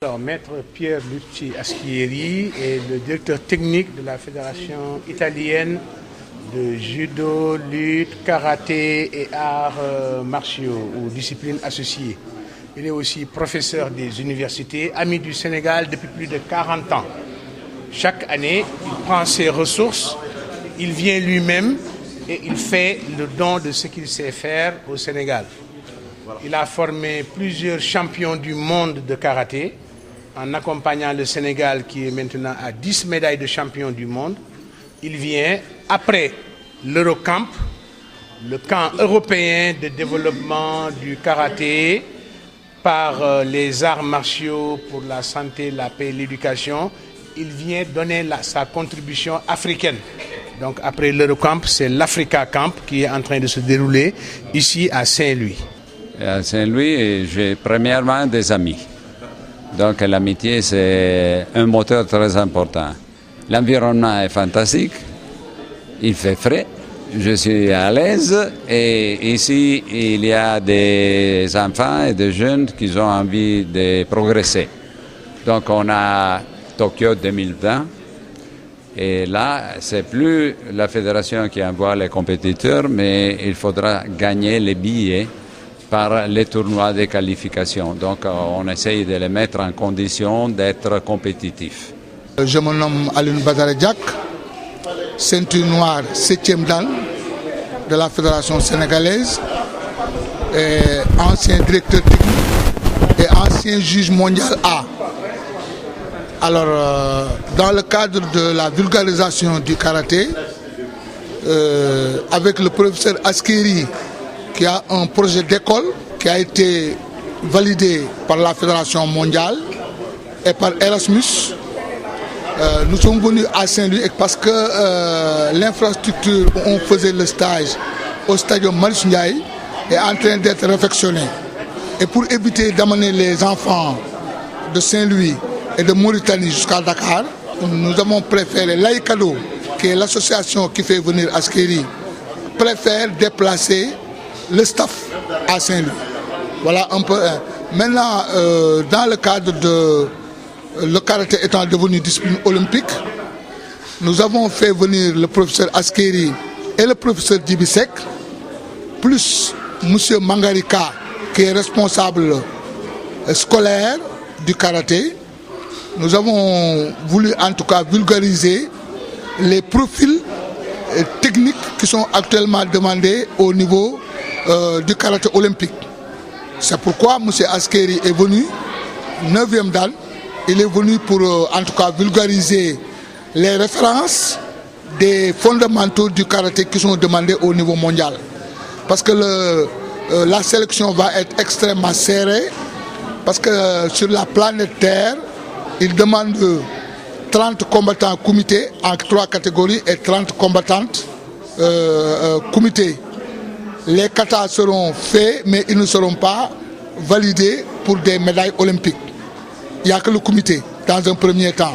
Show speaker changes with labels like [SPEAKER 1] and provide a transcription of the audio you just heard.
[SPEAKER 1] Alors, Maître Pierre Luigi Aschieri est le directeur technique de la Fédération italienne de judo, lutte, karaté et arts martiaux ou disciplines associées. Il est aussi professeur des universités, ami du Sénégal depuis plus de 40 ans. Chaque année, il prend ses ressources, il vient lui-même et il fait le don de ce qu'il sait faire au Sénégal. Il a formé plusieurs champions du monde de karaté en accompagnant le Sénégal qui est maintenant à 10 médailles de champion du monde. Il vient après l'Eurocamp, le camp européen de développement du karaté par les arts martiaux pour la santé, la paix et l'éducation. Il vient donner sa contribution africaine. Donc après l'Eurocamp, c'est l'Africa Camp qui est en train de se dérouler ici à Saint-Louis.
[SPEAKER 2] À Saint-Louis, j'ai premièrement des amis. Donc l'amitié, c'est un moteur très important. L'environnement est fantastique, il fait frais, je suis à l'aise et ici, il y a des enfants et des jeunes qui ont envie de progresser. Donc on a Tokyo 2020 et là, c'est plus la fédération qui envoie les compétiteurs, mais il faudra gagner les billets par les tournois de qualification. Donc on essaye de les mettre en condition d'être compétitifs.
[SPEAKER 3] Je me nomme Alioune Badara Diack, ceinture noire 7e dan de la Fédération sénégalaise, et ancien directeur technique et ancien juge mondial A. Alors, dans le cadre de la vulgarisation du karaté, avec le professeur Aschieri, qui a un projet d'école qui a été validé par la Fédération mondiale et par Erasmus. Nous sommes venus à Saint-Louis parce que l'infrastructure où on faisait le stage au stadium Marius Ndiaye est en train d'être réfectionnée. Et pour éviter d'amener les enfants de Saint-Louis et de Mauritanie jusqu'à Dakar, nous avons préféré l'AICADO, qui est l'association qui fait venir Aschieri, préfère déplacer le staff à Saint-Louis. Voilà un peu. Maintenant, dans le cadre de le karaté étant devenu discipline olympique, nous avons fait venir le professeur Aschieri et le professeur Dibisek, plus M. Mangarika, qui est responsable scolaire du karaté. Nous avons voulu en tout cas vulgariser les profils techniques qui sont actuellement demandés au niveau du karaté olympique. C'est pourquoi M. Aschieri est venu, 9e dan. Il est venu pour en tout cas vulgariser les références des fondamentaux du karaté qui sont demandés au niveau mondial. Parce que la sélection va être extrêmement serrée, parce que sur la planète Terre, il demande 30 combattants comités en 3 catégories et 30 combattantes comités. Les katas seront faits, mais ils ne seront pas validés pour des médailles olympiques. Il n'y a que le comité dans un premier temps.